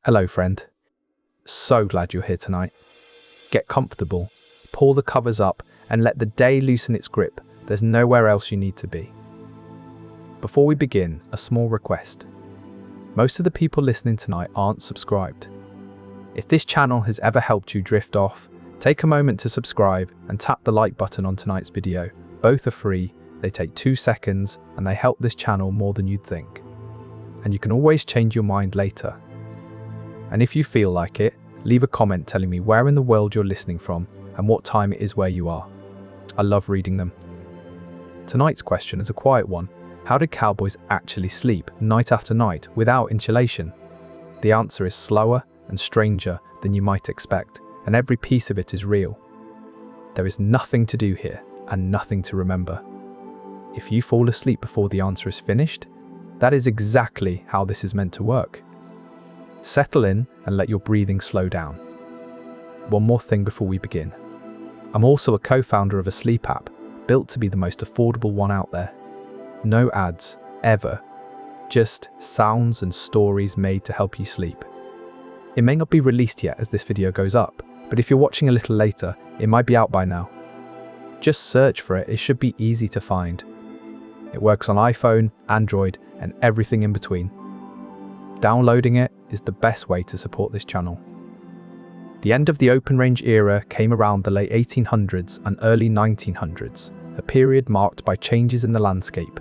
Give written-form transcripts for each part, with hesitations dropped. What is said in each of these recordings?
Hello, friend. So glad you're here tonight. Get comfortable, pull the covers up, and let the day loosen its grip. There's nowhere else you need to be. Before we begin, a small request. Most of the people listening tonight aren't subscribed. If this channel has ever helped you drift off, take a moment to subscribe and tap the like button on tonight's video. Both are free, they take 2 seconds, and they help this channel more than you'd think. And you can always change your mind later. And if you feel like it, leave a comment telling me where in the world you're listening from and what time it is where you are. I love reading them. Tonight's question is a quiet one. How did cowboys actually sleep night after night without insulation? The answer is slower and stranger than you might expect, and every piece of it is real. There is nothing to do here and nothing to remember. If you fall asleep before the answer is finished, that is exactly how this is meant to work. Settle in and let your breathing slow down. One more thing before we begin. I'm also a co-founder of a sleep app, built to be the most affordable one out there. No ads, ever. Just sounds and stories made to help you sleep. It may not be released yet as this video goes up, but if you're watching a little later, it might be out by now. Just search for it, it should be easy to find. It works on iPhone, Android, and everything in between. Downloading it is the best way to support this channel. The end of the open range era came around the late 1800s and early 1900s, a period marked by changes in the landscape.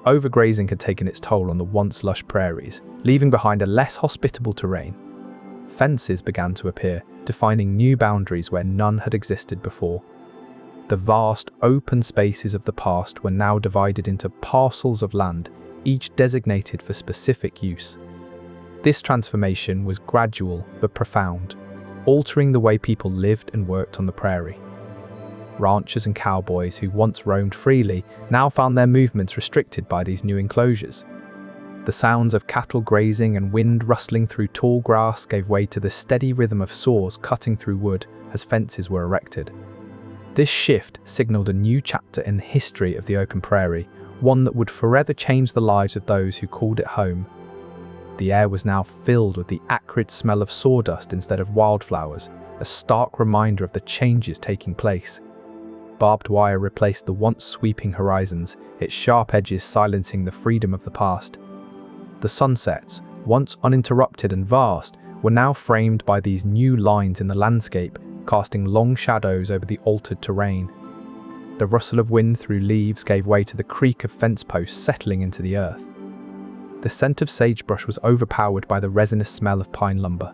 Overgrazing had taken its toll on the once lush prairies, leaving behind a less hospitable terrain. Fences began to appear, defining new boundaries where none had existed before. The vast, open spaces of the past were now divided into parcels of land, each designated for specific use. This transformation was gradual but profound, altering the way people lived and worked on the prairie. Ranchers and cowboys who once roamed freely now found their movements restricted by these new enclosures. The sounds of cattle grazing and wind rustling through tall grass gave way to the steady rhythm of saws cutting through wood as fences were erected. This shift signaled a new chapter in the history of the open prairie, one that would forever change the lives of those who called it home. The air was now filled with the acrid smell of sawdust instead of wildflowers, a stark reminder of the changes taking place. Barbed wire replaced the once sweeping horizons, its sharp edges silencing the freedom of the past. The sunsets, once uninterrupted and vast, were now framed by these new lines in the landscape, casting long shadows over the altered terrain. The rustle of wind through leaves gave way to the creak of fence posts settling into the earth. The scent of sagebrush was overpowered by the resinous smell of pine lumber.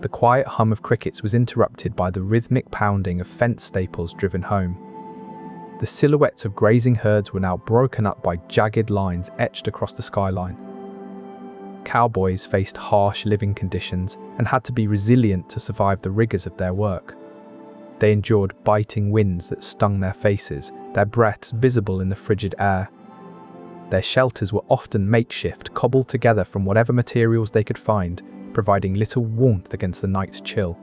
The quiet hum of crickets was interrupted by the rhythmic pounding of fence staples driven home. The silhouettes of grazing herds were now broken up by jagged lines etched across the skyline. Cowboys faced harsh living conditions and had to be resilient to survive the rigors of their work. They endured biting winds that stung their faces, their breaths visible in the frigid air. Their shelters were often makeshift, cobbled together from whatever materials they could find, providing little warmth against the night's chill.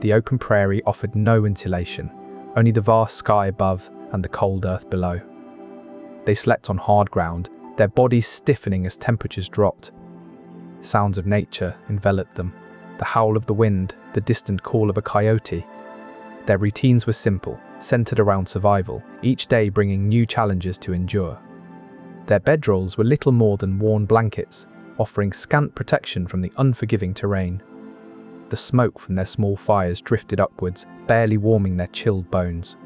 The open prairie offered no insulation, only the vast sky above and the cold earth below. They slept on hard ground, their bodies stiffening as temperatures dropped. Sounds of nature enveloped them, the howl of the wind, the distant call of a coyote. Their routines were simple, centered around survival, each day bringing new challenges to endure. Their bedrolls were little more than worn blankets, offering scant protection from the unforgiving terrain. The smoke from their small fires drifted upwards, barely warming their chilled bones.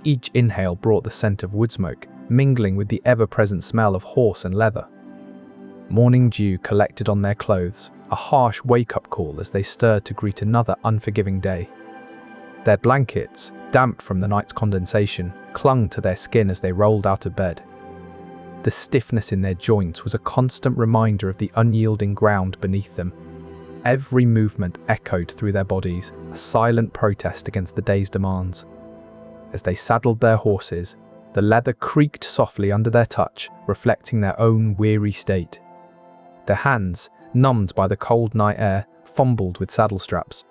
Each inhale brought the scent of wood smoke, mingling with the ever-present smell of horse and leather. Morning dew collected on their clothes, a harsh wake-up call as they stirred to greet another unforgiving day. Their blankets, damp from the night's condensation, clung to their skin as they rolled out of bed. The stiffness in their joints was a constant reminder of the unyielding ground beneath them. Every movement echoed through their bodies, a silent protest against the day's demands. As they saddled their horses, the leather creaked softly under their touch, reflecting their own weary state. Their hands, numbed by the cold night air, fumbled with saddle straps.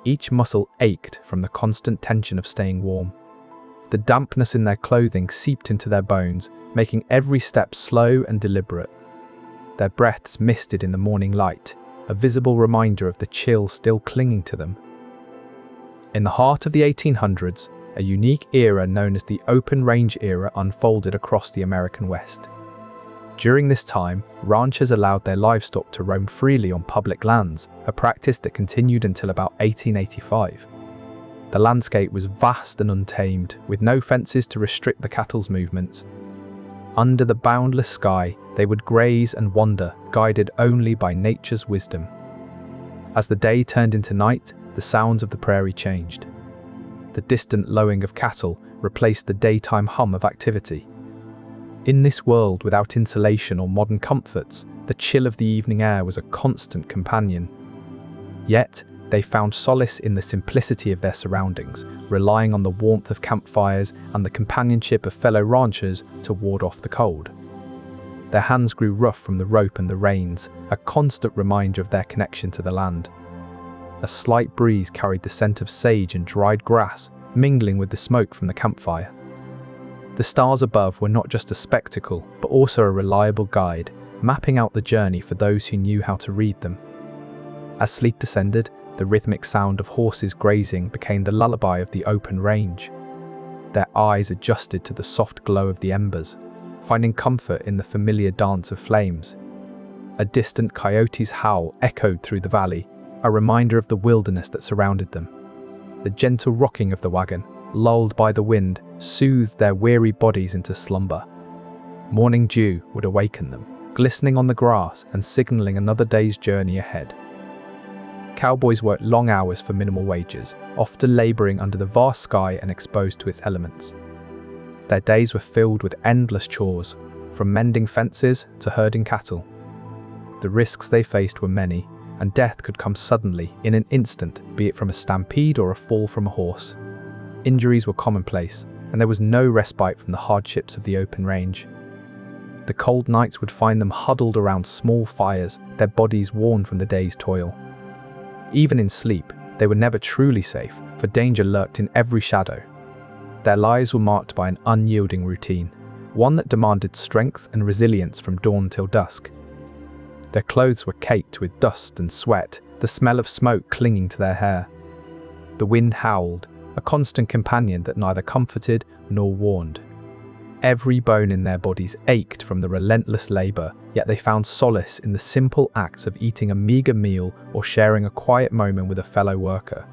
Each muscle ached from the constant tension of staying warm. The dampness in their clothing seeped into their bones, making every step slow and deliberate. their breaths misted in the morning light, a visible reminder of the chill still clinging to them. In the heart of the 1800s, a unique era known as the open range era unfolded across the American West. During this time, ranchers allowed their livestock to roam freely on public lands, a practice that continued until about 1885. The landscape was vast and untamed, with no fences to restrict the cattle's movements. Under the boundless sky, they would graze and wander, guided only by nature's wisdom. As the day turned into night, the sounds of the prairie changed. The distant lowing of cattle replaced the daytime hum of activity. In this world without insulation or modern comforts, the chill of the evening air was a constant companion. Yet, they found solace in the simplicity of their surroundings, relying on the warmth of campfires and the companionship of fellow ranchers to ward off the cold. Their hands grew rough from the rope and the reins, a constant reminder of their connection to the land. A slight breeze carried the scent of sage and dried grass, mingling with the smoke from the campfire. The stars above were not just a spectacle, but also a reliable guide, mapping out the journey for those who knew how to read them. As sleep descended, the rhythmic sound of horses grazing became the lullaby of the open range. Their eyes adjusted to the soft glow of the embers, finding comfort in the familiar dance of flames. A distant coyote's howl echoed through the valley, a reminder of the wilderness that surrounded them. The gentle rocking of the wagon, lulled by the wind, soothed their weary bodies into slumber. Morning dew would awaken them, glistening on the grass and signaling another day's journey ahead. Cowboys worked long hours for minimal wages, often laboring under the vast sky and exposed to its elements. Their days were filled with endless chores, from mending fences to herding cattle. The risks they faced were many, and death could come suddenly, in an instant, be it from a stampede or a fall from a horse. Injuries were commonplace, and there was no respite from the hardships of the open range. The cold nights would find them huddled around small fires, their bodies worn from the day's toil. Even in sleep, they were never truly safe, for danger lurked in every shadow. Their lives were marked by an unyielding routine, one that demanded strength and resilience from dawn till dusk. Their clothes were caked with dust and sweat, the smell of smoke clinging to their hair. The wind howled, a constant companion that neither comforted nor warned. Every bone in their bodies ached from the relentless labor, yet they found solace in the simple acts of eating a meager meal or sharing a quiet moment with a fellow worker.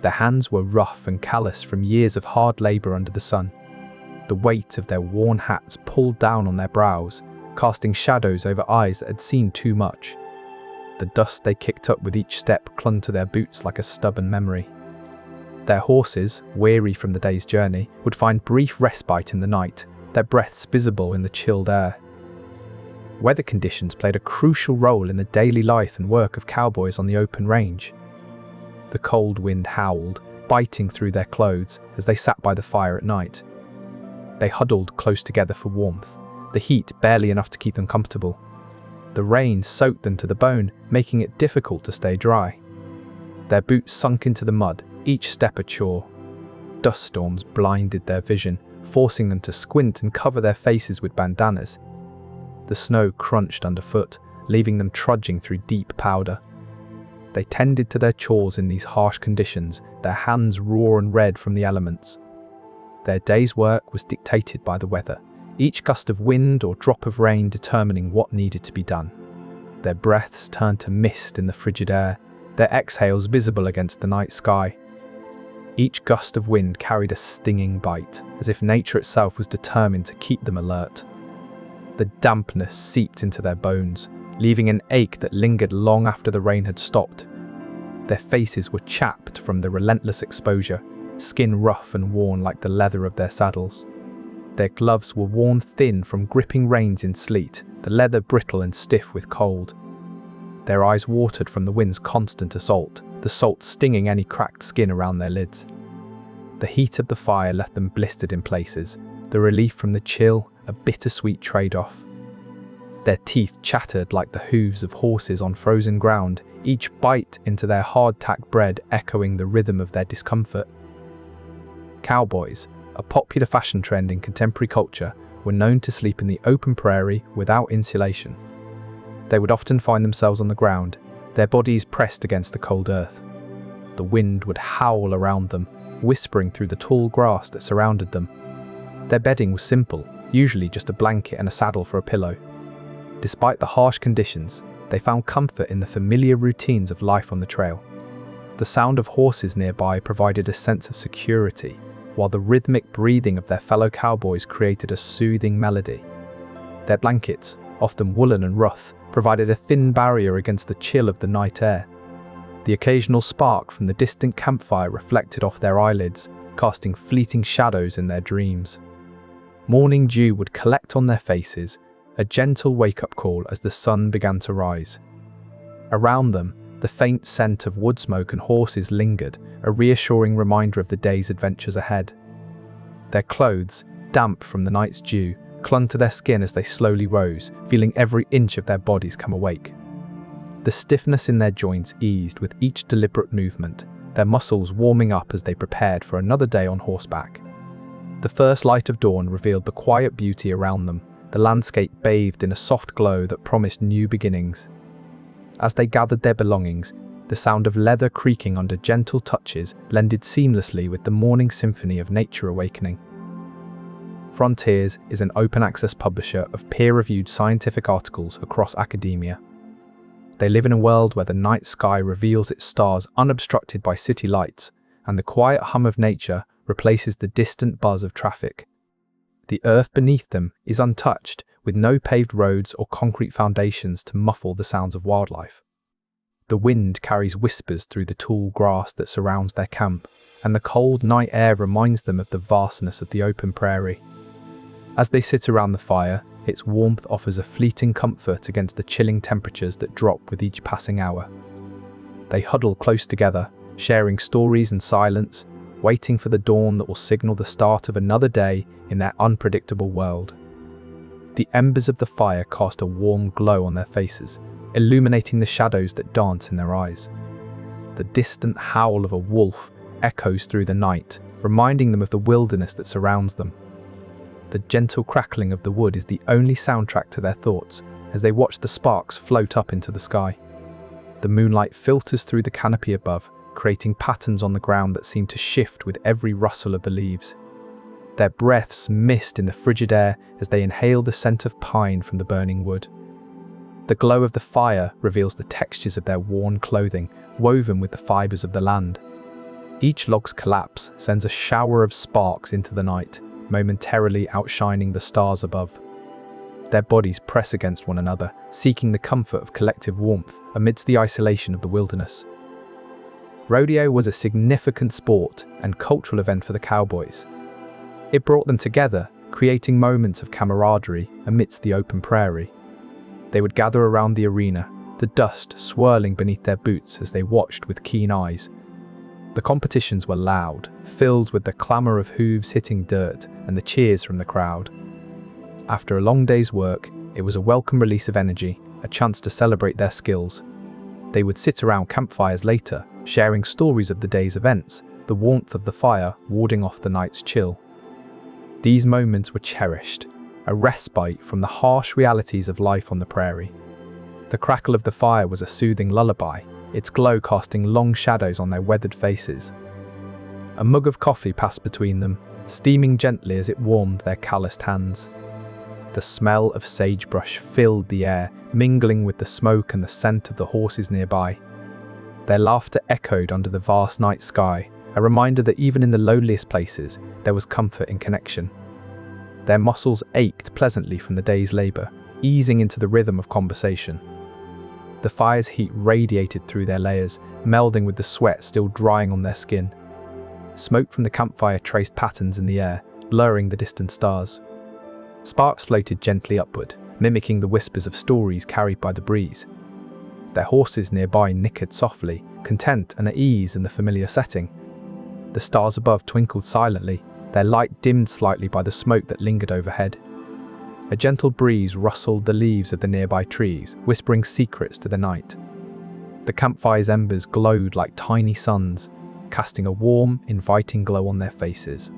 Their hands were rough and calloused from years of hard labor under the sun. The weight of their worn hats pulled down on their brows, casting shadows over eyes that had seen too much. The dust they kicked up with each step clung to their boots like a stubborn memory. Their horses, weary from the day's journey, would find brief respite in the night, their breaths visible in the chilled air. Weather conditions played a crucial role in the daily life and work of cowboys on the open range. The cold wind howled, biting through their clothes as they sat by the fire at night. They huddled close together for warmth, the heat barely enough to keep them comfortable. The rain soaked them to the bone, making it difficult to stay dry. Their boots sunk into the mud, each step a chore. Dust storms blinded their vision, forcing them to squint and cover their faces with bandanas. The snow crunched underfoot, leaving them trudging through deep powder. They tended to their chores in these harsh conditions, their hands raw and red from the elements. Their day's work was dictated by the weather, each gust of wind or drop of rain determining what needed to be done. Their breaths turned to mist in the frigid air, their exhales visible against the night sky. Each gust of wind carried a stinging bite, as if nature itself was determined to keep them alert. The dampness seeped into their bones, leaving an ache that lingered long after the rain had stopped. Their faces were chapped from the relentless exposure, skin rough and worn like the leather of their saddles. Their gloves were worn thin from gripping reins in sleet, the leather brittle and stiff with cold. Their eyes watered from the wind's constant assault, the salt stinging any cracked skin around their lids. The heat of the fire left them blistered in places, the relief from the chill a bittersweet trade-off. Their teeth chattered like the hooves of horses on frozen ground, each bite into their hard-tack bread echoing the rhythm of their discomfort. Cowboys, a popular fashion trend in contemporary culture, were known to sleep in the open prairie without insulation. They would often find themselves on the ground, their bodies pressed against the cold earth. The wind would howl around them, whispering through the tall grass that surrounded them. Their bedding was simple, usually just a blanket and a saddle for a pillow. Despite the harsh conditions, they found comfort in the familiar routines of life on the trail. The sound of horses nearby provided a sense of security, while the rhythmic breathing of their fellow cowboys created a soothing melody. Their blankets, often woolen and rough, provided a thin barrier against the chill of the night air. The occasional spark from the distant campfire reflected off their eyelids, casting fleeting shadows in their dreams. Morning dew would collect on their faces, a gentle wake-up call as the sun began to rise. Around them, the faint scent of wood smoke and horses lingered, a reassuring reminder of the day's adventures ahead. Their clothes, damp from the night's dew, clung to their skin as they slowly rose, feeling every inch of their bodies come awake. The stiffness in their joints eased with each deliberate movement, their muscles warming up as they prepared for another day on horseback. The first light of dawn revealed the quiet beauty around them, the landscape bathed in a soft glow that promised new beginnings. As they gathered their belongings, the sound of leather creaking under gentle touches blended seamlessly with the morning symphony of nature awakening. Frontiers is an open-access publisher of peer-reviewed scientific articles across academia. They live in a world where the night sky reveals its stars unobstructed by city lights, and the quiet hum of nature replaces the distant buzz of traffic. The earth beneath them is untouched, with no paved roads or concrete foundations to muffle the sounds of wildlife. The wind carries whispers through the tall grass that surrounds their camp, and the cold night air reminds them of the vastness of the open prairie. As they sit around the fire, its warmth offers a fleeting comfort against the chilling temperatures that drop with each passing hour. They huddle close together, sharing stories and silence, waiting for the dawn that will signal the start of another day in their unpredictable world. The embers of the fire cast a warm glow on their faces, illuminating the shadows that dance in their eyes. The distant howl of a wolf echoes through the night, reminding them of the wilderness that surrounds them. The gentle crackling of the wood is the only soundtrack to their thoughts as they watch the sparks float up into the sky. The moonlight filters through the canopy above, creating patterns on the ground that seem to shift with every rustle of the leaves. Their breaths mist in the frigid air as they inhale the scent of pine from the burning wood. The glow of the fire reveals the textures of their worn clothing, woven with the fibers of the land. Each log's collapse sends a shower of sparks into the night, momentarily outshining the stars above. Their bodies press against one another, seeking the comfort of collective warmth amidst the isolation of the wilderness. Rodeo was a significant sport and cultural event for the Cowboys. It brought them together, creating moments of camaraderie amidst the open prairie. They would gather around the arena, the dust swirling beneath their boots as they watched with keen eyes. The competitions were loud, filled with the clamour of hooves hitting dirt and the cheers from the crowd. After a long day's work, it was a welcome release of energy, a chance to celebrate their skills. They would sit around campfires later, sharing stories of the day's events, the warmth of the fire warding off the night's chill. These moments were cherished, a respite from the harsh realities of life on the prairie. The crackle of the fire was a soothing lullaby, its glow casting long shadows on their weathered faces. A mug of coffee passed between them, steaming gently as it warmed their calloused hands. The smell of sagebrush filled the air, mingling with the smoke and the scent of the horses nearby. Their laughter echoed under the vast night sky, a reminder that even in the loneliest places, there was comfort in connection. Their muscles ached pleasantly from the day's labour, easing into the rhythm of conversation. The fire's heat radiated through their layers, melding with the sweat still drying on their skin. Smoke from the campfire traced patterns in the air, blurring the distant stars. Sparks floated gently upward, mimicking the whispers of stories carried by the breeze. Their horses nearby nickered softly, content and at ease in the familiar setting. The stars above twinkled silently, their light dimmed slightly by the smoke that lingered overhead. A gentle breeze rustled the leaves of the nearby trees, whispering secrets to the night. The campfire's embers glowed like tiny suns, casting a warm, inviting glow on their faces.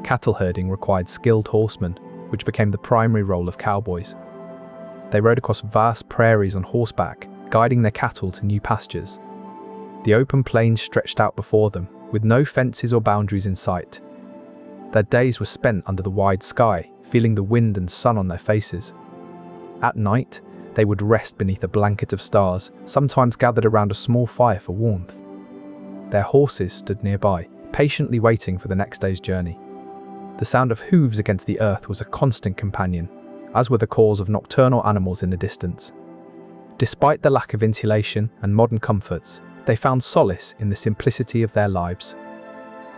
Cattle herding required skilled horsemen, which became the primary role of cowboys. They rode across vast prairies on horseback, guiding their cattle to new pastures. The open plains stretched out before them, with no fences or boundaries in sight. Their days were spent under the wide sky, feeling the wind and sun on their faces. At night, they would rest beneath a blanket of stars, sometimes gathered around a small fire for warmth. Their horses stood nearby, patiently waiting for the next day's journey. The sound of hooves against the earth was a constant companion, as were the calls of nocturnal animals in the distance. Despite the lack of insulation and modern comforts, they found solace in the simplicity of their lives.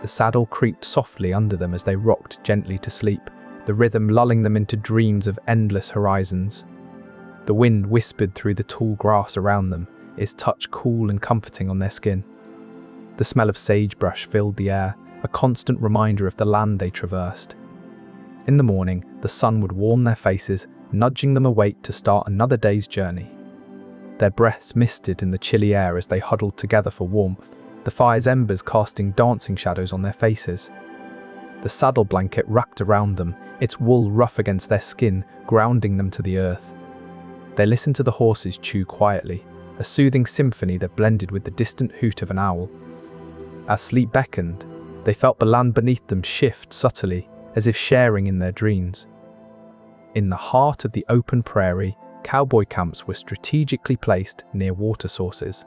The saddle creaked softly under them as they rocked gently to sleep, the rhythm lulling them into dreams of endless horizons. The wind whispered through the tall grass around them, its touch cool and comforting on their skin. The smell of sagebrush filled the air, a constant reminder of the land they traversed. In the morning, the sun would warm their faces, nudging them awake to start another day's journey. Their breaths misted in the chilly air as they huddled together for warmth, the fire's embers casting dancing shadows on their faces. The saddle blanket wrapped around them, its wool rough against their skin, grounding them to the earth. They listened to the horses chew quietly, a soothing symphony that blended with the distant hoot of an owl. As sleep beckoned, they felt the land beneath them shift subtly, as if sharing in their dreams. In the heart of the open prairie, cowboy camps were strategically placed near water sources.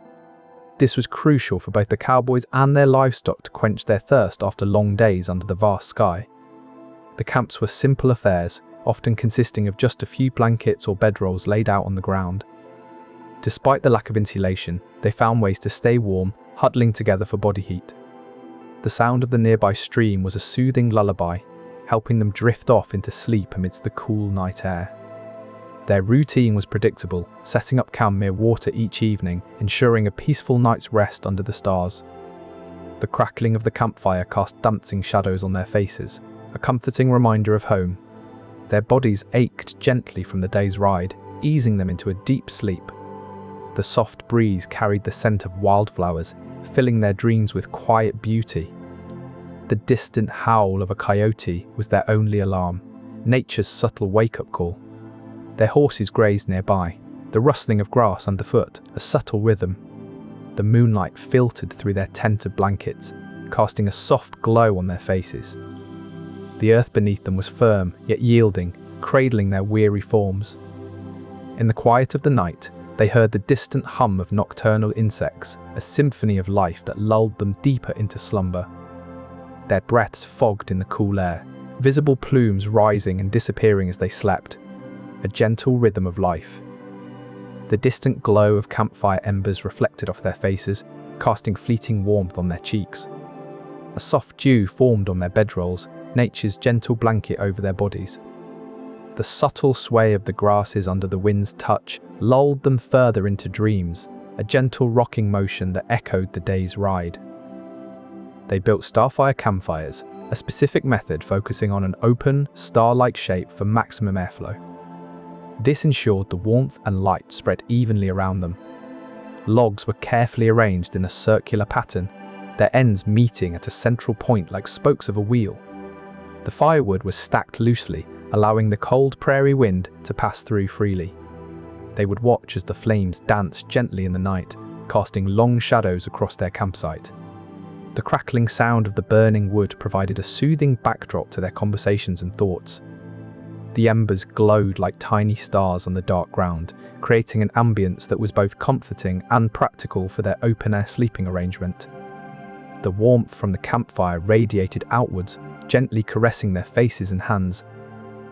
This was crucial for both the cowboys and their livestock to quench their thirst after long days under the vast sky. The camps were simple affairs, often consisting of just a few blankets or bedrolls laid out on the ground. Despite the lack of insulation, they found ways to stay warm, huddling together for body heat. The sound of the nearby stream was a soothing lullaby, helping them drift off into sleep amidst the cool night air. Their routine was predictable, setting up camp near water each evening, ensuring a peaceful night's rest under the stars. The crackling of the campfire cast dancing shadows on their faces, a comforting reminder of home. Their bodies ached gently from the day's ride, easing them into a deep sleep. The soft breeze carried the scent of wildflowers, filling their dreams with quiet beauty. The distant howl of a coyote was their only alarm, nature's subtle wake-up call. Their horses grazed nearby, the rustling of grass underfoot, a subtle rhythm. The moonlight filtered through their tent of blankets, casting a soft glow on their faces. The earth beneath them was firm, yet yielding, cradling their weary forms. In the quiet of the night, they heard the distant hum of nocturnal insects, a symphony of life that lulled them deeper into slumber. Their breaths fogged in the cool air, visible plumes rising and disappearing as they slept, a gentle rhythm of life. The distant glow of campfire embers reflected off their faces, casting fleeting warmth on their cheeks. A soft dew formed on their bedrolls, nature's gentle blanket over their bodies. The subtle sway of the grasses under the wind's touch lulled them further into dreams, a gentle rocking motion that echoed the day's ride. They built starfire campfires, a specific method focusing on an open, star-like shape for maximum airflow. This ensured the warmth and light spread evenly around them. Logs were carefully arranged in a circular pattern, their ends meeting at a central point like spokes of a wheel. The firewood was stacked loosely, allowing the cold prairie wind to pass through freely. They would watch as the flames danced gently in the night, casting long shadows across their campsite. The crackling sound of the burning wood provided a soothing backdrop to their conversations and thoughts. The embers glowed like tiny stars on the dark ground, creating an ambience that was both comforting and practical for their open-air sleeping arrangement. The warmth from the campfire radiated outwards, gently caressing their faces and hands.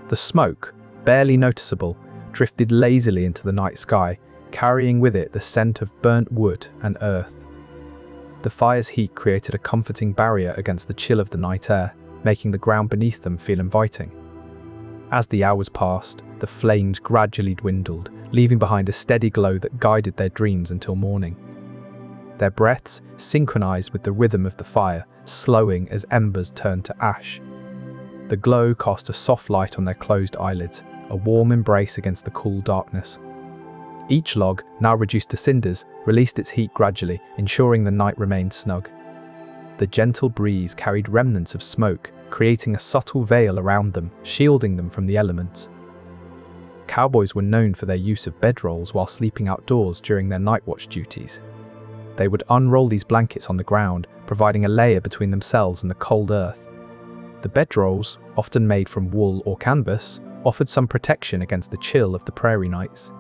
The smoke, barely noticeable, drifted lazily into the night sky, carrying with it the scent of burnt wood and earth. The fire's heat created a comforting barrier against the chill of the night air, making the ground beneath them feel inviting. As the hours passed, the flames gradually dwindled, leaving behind a steady glow that guided their dreams until morning. Their breaths synchronized with the rhythm of the fire, slowing as embers turned to ash. The glow cast a soft light on their closed eyelids, a warm embrace against the cool darkness. Each log, now reduced to cinders, released its heat gradually, ensuring the night remained snug. The gentle breeze carried remnants of smoke, creating a subtle veil around them, shielding them from the elements. Cowboys were known for their use of bedrolls while sleeping outdoors during their night watch duties. They would unroll these blankets on the ground, providing a layer between themselves and the cold earth. The bedrolls, often made from wool or canvas, offered some protection against the chill of the prairie nights.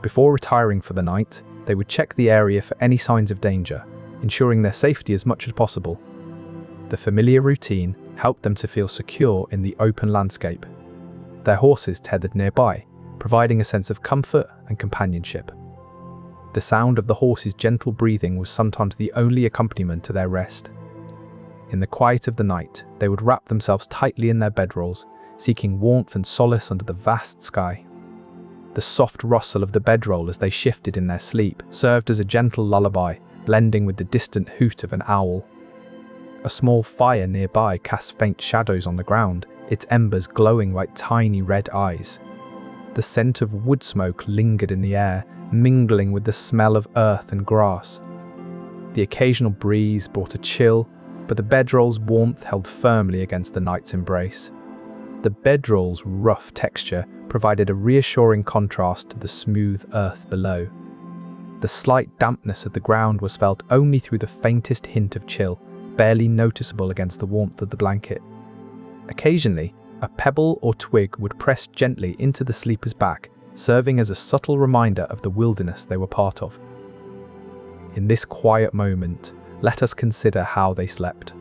Before retiring for the night, they would check the area for any signs of danger, ensuring their safety as much as possible. The familiar routine helped them to feel secure in the open landscape. Their horses tethered nearby, providing a sense of comfort and companionship. The sound of the horses' gentle breathing was sometimes the only accompaniment to their rest. In the quiet of the night, they would wrap themselves tightly in their bedrolls, seeking warmth and solace under the vast sky. The soft rustle of the bedroll as they shifted in their sleep served as a gentle lullaby, blending with the distant hoot of an owl. A small fire nearby cast faint shadows on the ground, its embers glowing like tiny red eyes. The scent of wood smoke lingered in the air, mingling with the smell of earth and grass. The occasional breeze brought a chill, but the bedroll's warmth held firmly against the night's embrace. The bedroll's rough texture provided a reassuring contrast to the smooth earth below. The slight dampness of the ground was felt only through the faintest hint of chill, barely noticeable against the warmth of the blanket. Occasionally, a pebble or twig would press gently into the sleeper's back, serving as a subtle reminder of the wilderness they were part of. In this quiet moment, let us consider how they slept.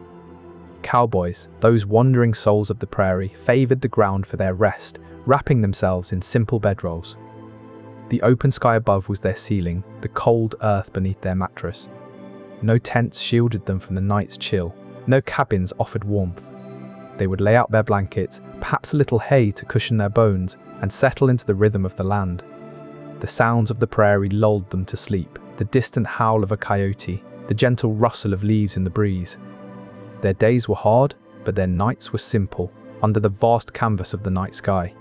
Cowboys, those wandering souls of the prairie, favored the ground for their rest, wrapping themselves in simple bedrolls. The open sky above was their ceiling, the cold earth beneath their mattress. No tents shielded them from the night's chill, no cabins offered warmth. They would lay out their blankets, perhaps a little hay to cushion their bones, and settle into the rhythm of the land. The sounds of the prairie lulled them to sleep, the distant howl of a coyote, the gentle rustle of leaves in the breeze. Their days were hard, but their nights were simple, under the vast canvas of the night sky.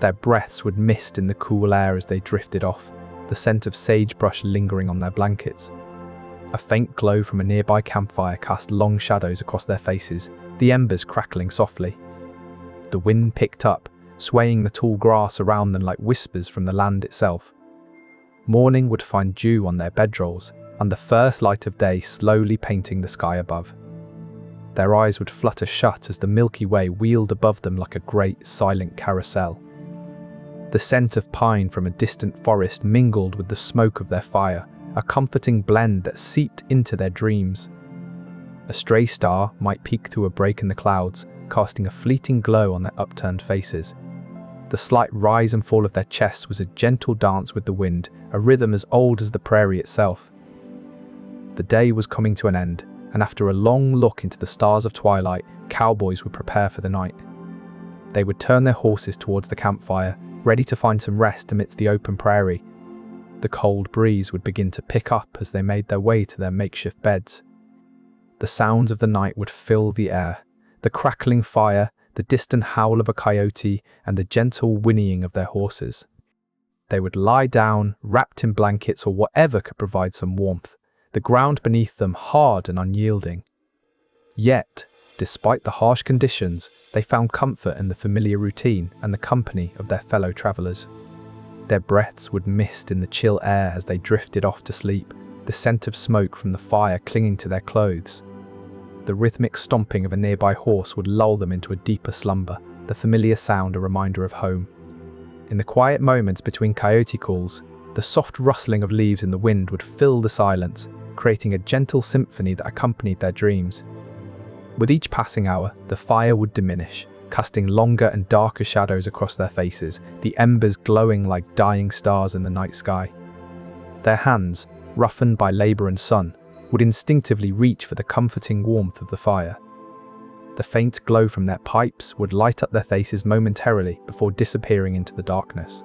Their breaths would mist in the cool air as they drifted off, the scent of sagebrush lingering on their blankets. A faint glow from a nearby campfire cast long shadows across their faces, the embers crackling softly. The wind picked up, swaying the tall grass around them like whispers from the land itself. Morning would find dew on their bedrolls, and the first light of day slowly painting the sky above. Their eyes would flutter shut as the Milky Way wheeled above them like a great, silent carousel. The scent of pine from a distant forest mingled with the smoke of their fire, a comforting blend that seeped into their dreams. A stray star might peek through a break in the clouds, casting a fleeting glow on their upturned faces. The slight rise and fall of their chests was a gentle dance with the wind, a rhythm as old as the prairie itself. The day was coming to an end, and after a long look into the stars of twilight, cowboys would prepare for the night. They would turn their horses towards the campfire, ready to find some rest amidst the open prairie. The cold breeze would begin to pick up as they made their way to their makeshift beds. The sounds of the night would fill the air, the crackling fire, the distant howl of a coyote, and the gentle whinnying of their horses. They would lie down, wrapped in blankets or whatever could provide some warmth, the ground beneath them hard and unyielding. Yet, despite the harsh conditions, they found comfort in the familiar routine and the company of their fellow travelers. Their breaths would mist in the chill air as they drifted off to sleep, the scent of smoke from the fire clinging to their clothes. The rhythmic stomping of a nearby horse would lull them into a deeper slumber, the familiar sound a reminder of home. In the quiet moments between coyote calls, the soft rustling of leaves in the wind would fill the silence, creating a gentle symphony that accompanied their dreams. With each passing hour, the fire would diminish, casting longer and darker shadows across their faces, the embers glowing like dying stars in the night sky. Their hands, roughened by labor and sun, would instinctively reach for the comforting warmth of the fire. The faint glow from their pipes would light up their faces momentarily before disappearing into the darkness.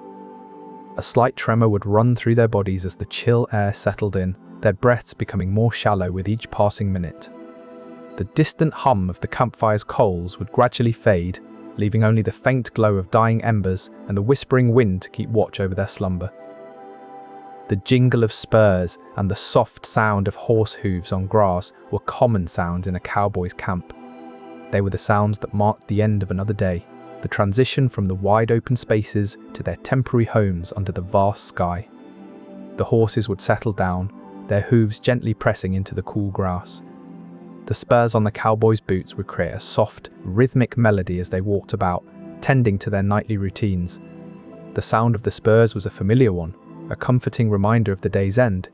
A slight tremor would run through their bodies as the chill air settled in, their breaths becoming more shallow with each passing minute. The distant hum of the campfire's coals would gradually fade, leaving only the faint glow of dying embers and the whispering wind to keep watch over their slumber. The jingle of spurs and the soft sound of horse hooves on grass were common sounds in a cowboy's camp. They were the sounds that marked the end of another day, the transition from the wide open spaces to their temporary homes under the vast sky. The horses would settle down, their hooves gently pressing into the cool grass. The spurs on the cowboys' boots would create a soft, rhythmic melody as they walked about, tending to their nightly routines. The sound of the spurs was a familiar one, a comforting reminder of the day's end.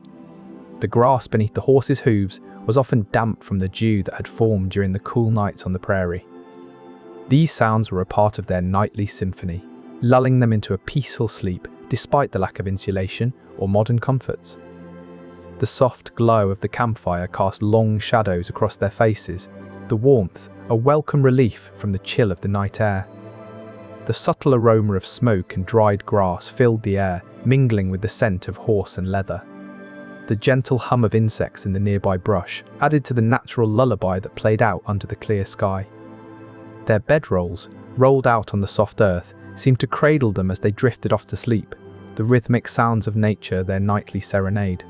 The grass beneath the horses' hooves was often damp from the dew that had formed during the cool nights on the prairie. These sounds were a part of their nightly symphony, lulling them into a peaceful sleep despite the lack of insulation or modern comforts. The soft glow of the campfire cast long shadows across their faces, the warmth a welcome relief from the chill of the night air. The subtle aroma of smoke and dried grass filled the air, mingling with the scent of horse and leather. The gentle hum of insects in the nearby brush added to the natural lullaby that played out under the clear sky. Their bedrolls, rolled out on the soft earth, seemed to cradle them as they drifted off to sleep, the rhythmic sounds of nature their nightly serenade.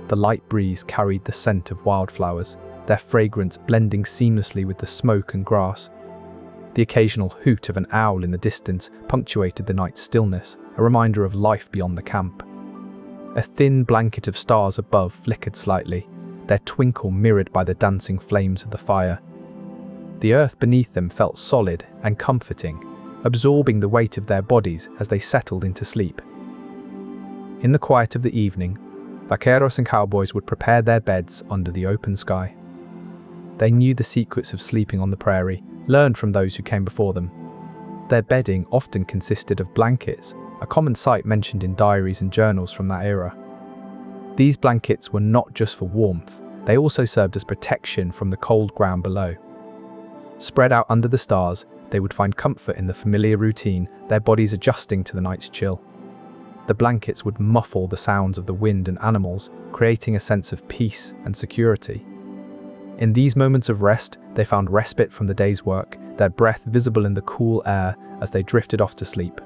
The light breeze carried the scent of wildflowers, their fragrance blending seamlessly with the smoke and grass. The occasional hoot of an owl in the distance punctuated the night's stillness, a reminder of life beyond the camp. A thin blanket of stars above flickered slightly, their twinkle mirrored by the dancing flames of the fire. The earth beneath them felt solid and comforting, absorbing the weight of their bodies as they settled into sleep. In the quiet of the evening, vaqueros and cowboys would prepare their beds under the open sky. They knew the secrets of sleeping on the prairie, learned from those who came before them. Their bedding often consisted of blankets, a common sight mentioned in diaries and journals from that era. These blankets were not just for warmth, they also served as protection from the cold ground below. Spread out under the stars, they would find comfort in the familiar routine, their bodies adjusting to the night's chill. The blankets would muffle the sounds of the wind and animals, creating a sense of peace and security. In these moments of rest, they found respite from the day's work, their breath visible in the cool air as they drifted off to sleep.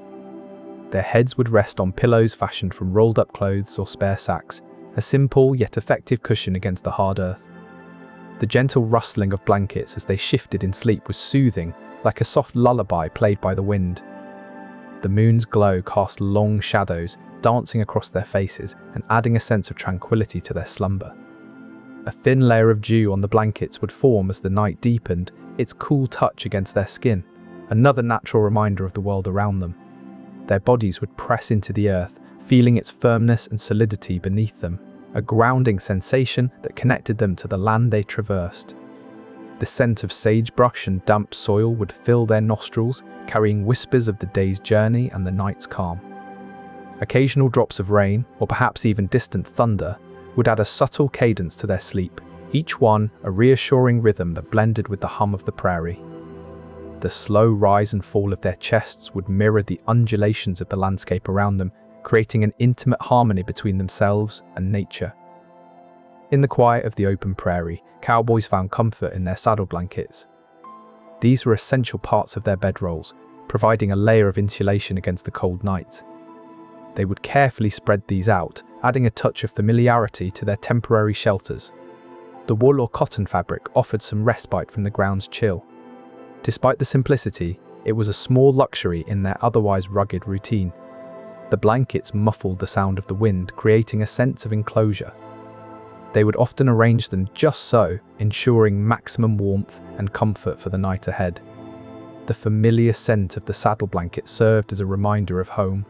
Their heads would rest on pillows fashioned from rolled-up clothes or spare sacks, a simple yet effective cushion against the hard earth. The gentle rustling of blankets as they shifted in sleep was soothing, like a soft lullaby played by the wind. The moon's glow cast long shadows, dancing across their faces and adding a sense of tranquility to their slumber. A thin layer of dew on the blankets would form as the night deepened, its cool touch against their skin, another natural reminder of the world around them. Their bodies would press into the earth, feeling its firmness and solidity beneath them, a grounding sensation that connected them to the land they traversed. The scent of sagebrush and damp soil would fill their nostrils, carrying whispers of the day's journey and the night's calm. Occasional drops of rain, or perhaps even distant thunder, would add a subtle cadence to their sleep, each one a reassuring rhythm that blended with the hum of the prairie. The slow rise and fall of their chests would mirror the undulations of the landscape around them, creating an intimate harmony between themselves and nature. In the quiet of the open prairie, cowboys found comfort in their saddle blankets. These were essential parts of their bedrolls, providing a layer of insulation against the cold nights. They would carefully spread these out, adding a touch of familiarity to their temporary shelters. The wool or cotton fabric offered some respite from the ground's chill. Despite the simplicity, it was a small luxury in their otherwise rugged routine. The blankets muffled the sound of the wind, creating a sense of enclosure. They would often arrange them just so, ensuring maximum warmth and comfort for the night ahead. The familiar scent of the saddle blanket served as a reminder of home.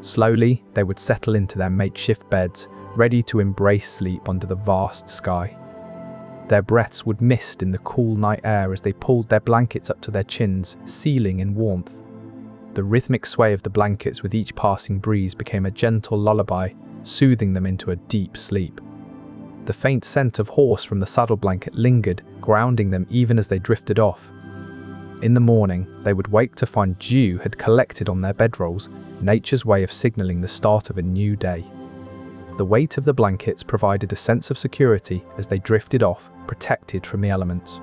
Slowly, they would settle into their makeshift beds, ready to embrace sleep under the vast sky. Their breaths would mist in the cool night air as they pulled their blankets up to their chins, sealing in warmth. The rhythmic sway of the blankets with each passing breeze became a gentle lullaby, soothing them into a deep sleep. The faint scent of horse from the saddle blanket lingered, grounding them even as they drifted off. In the morning, they would wake to find dew had collected on their bedrolls, nature's way of signaling the start of a new day. The weight of the blankets provided a sense of security as they drifted off, protected from the elements.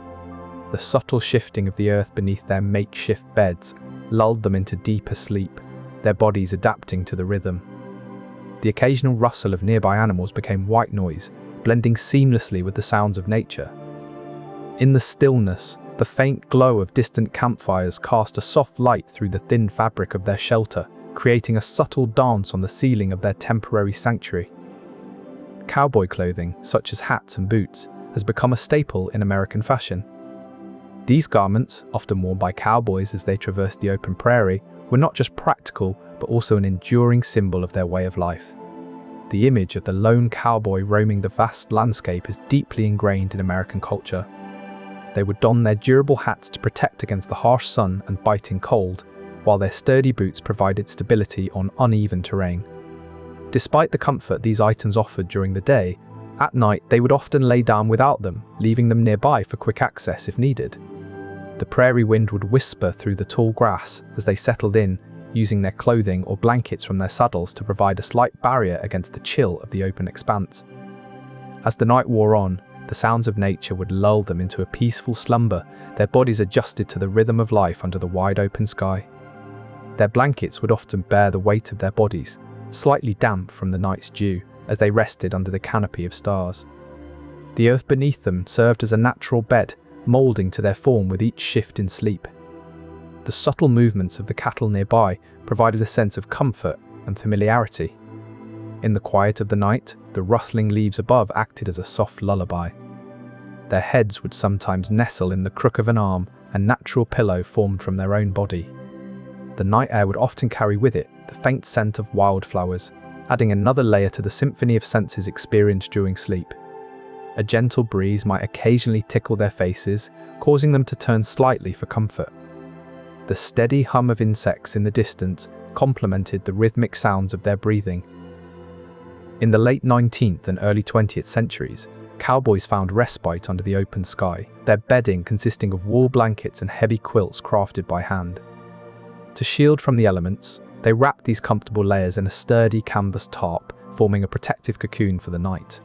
The subtle shifting of the earth beneath their makeshift beds lulled them into deeper sleep, their bodies adapting to the rhythm. The occasional rustle of nearby animals became white noise, blending seamlessly with the sounds of nature. In the stillness, The faint glow of distant campfires cast a soft light through the thin fabric of their shelter, creating a subtle dance on the ceiling of their temporary sanctuary. Cowboy clothing, such as hats and boots, has become a staple in American fashion. These garments, often worn by cowboys as they traversed the open prairie, were not just practical, but also an enduring symbol of their way of life. The image of the lone cowboy roaming the vast landscape is deeply ingrained in American culture. They would don their durable hats to protect against the harsh sun and biting cold, while their sturdy boots provided stability on uneven terrain. Despite the comfort these items offered during the day, at night they would often lay down without them, leaving them nearby for quick access if needed. The prairie wind would whisper through the tall grass as they settled in, using their clothing or blankets from their saddles to provide a slight barrier against the chill of the open expanse. As the night wore on, the sounds of nature would lull them into a peaceful slumber, their bodies adjusted to the rhythm of life under the wide open sky. Their blankets would often bear the weight of their bodies, slightly damp from the night's dew, as they rested under the canopy of stars. The earth beneath them served as a natural bed, moulding to their form with each shift in sleep. The subtle movements of the cattle nearby provided a sense of comfort and familiarity. In the quiet of the night, the rustling leaves above acted as a soft lullaby. Their heads would sometimes nestle in the crook of an arm, a natural pillow formed from their own body. The night air would often carry with it the faint scent of wildflowers, adding another layer to the symphony of senses experienced during sleep. A gentle breeze might occasionally tickle their faces, causing them to turn slightly for comfort. The steady hum of insects in the distance complemented the rhythmic sounds of their breathing. In the late 19th and early 20th centuries, cowboys found respite under the open sky, their bedding consisting of wool blankets and heavy quilts crafted by hand. To shield from the elements, they wrapped these comfortable layers in a sturdy canvas tarp, forming a protective cocoon for the night.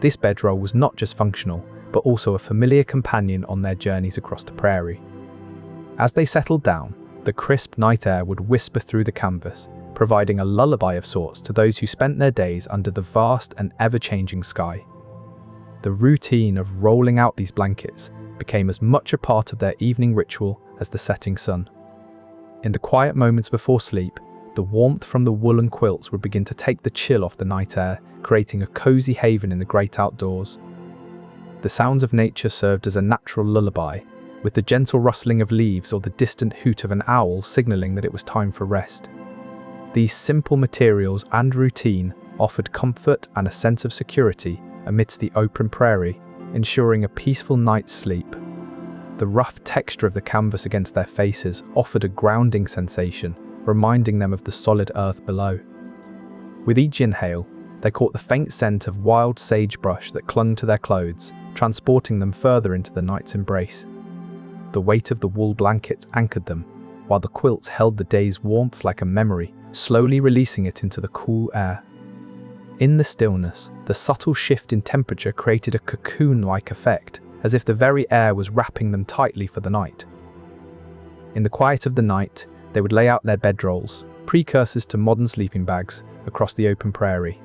This bedroll was not just functional, but also a familiar companion on their journeys across the prairie. As they settled down, the crisp night air would whisper through the canvas, providing a lullaby of sorts to those who spent their days under the vast and ever-changing sky. The routine of rolling out these blankets became as much a part of their evening ritual as the setting sun. In the quiet moments before sleep, the warmth from the woolen quilts would begin to take the chill off the night air, creating a cozy haven in the great outdoors. The sounds of nature served as a natural lullaby, with the gentle rustling of leaves or the distant hoot of an owl signaling that it was time for rest. These simple materials and routine offered comfort and a sense of security amidst the open prairie, ensuring a peaceful night's sleep. The rough texture of the canvas against their faces offered a grounding sensation, reminding them of the solid earth below. With each inhale, they caught the faint scent of wild sagebrush that clung to their clothes, transporting them further into the night's embrace. The weight of the wool blankets anchored them, while the quilts held the day's warmth like a memory, slowly releasing it into the cool air. In the stillness, the subtle shift in temperature created a cocoon-like effect, as if the very air was wrapping them tightly for the night. In the quiet of the night, they would lay out their bedrolls, precursors to modern sleeping bags, across the open prairie.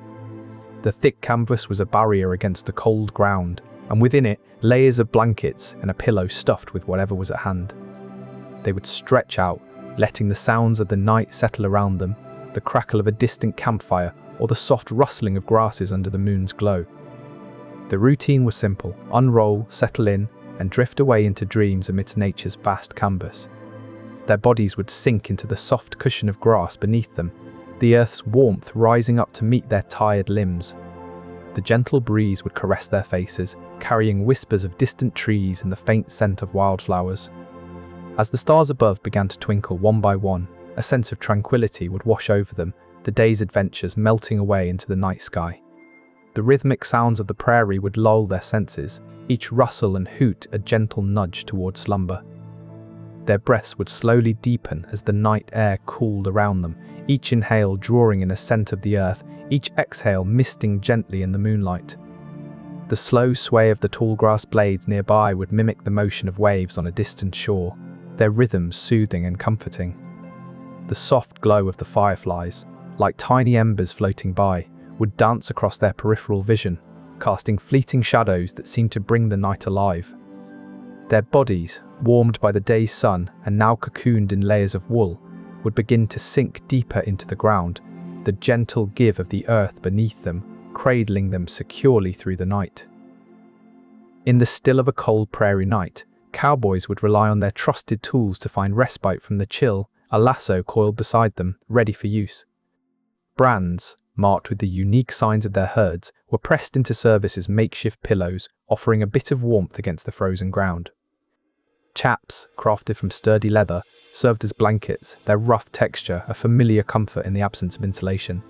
The thick canvas was a barrier against the cold ground, and within it, layers of blankets and a pillow stuffed with whatever was at hand. They would stretch out, letting the sounds of the night settle around them, the crackle of a distant campfire or the soft rustling of grasses under the moon's glow. The routine was simple: unroll, settle in, and drift away into dreams amidst nature's vast canvas. Their bodies would sink into the soft cushion of grass beneath them, the earth's warmth rising up to meet their tired limbs. The gentle breeze would caress their faces, carrying whispers of distant trees and the faint scent of wildflowers. As the stars above began to twinkle one by one, a sense of tranquility would wash over them, the day's adventures melting away into the night sky. The rhythmic sounds of the prairie would lull their senses, each rustle and hoot a gentle nudge toward slumber. Their breaths would slowly deepen as the night air cooled around them, each inhale drawing in a scent of the earth, each exhale misting gently in the moonlight. The slow sway of the tall grass blades nearby would mimic the motion of waves on a distant shore, their rhythms soothing and comforting. The soft glow of the fireflies, like tiny embers floating by, would dance across their peripheral vision, casting fleeting shadows that seemed to bring the night alive. Their bodies, warmed by the day's sun and now cocooned in layers of wool, would begin to sink deeper into the ground, the gentle give of the earth beneath them, cradling them securely through the night. In the still of a cold prairie night, cowboys would rely on their trusted tools to find respite from the chill, a lasso coiled beside them, ready for use. Brands, marked with the unique signs of their herds, were pressed into service as makeshift pillows, offering a bit of warmth against the frozen ground. Chaps, crafted from sturdy leather, served as blankets, their rough texture a familiar comfort in the absence of insulation.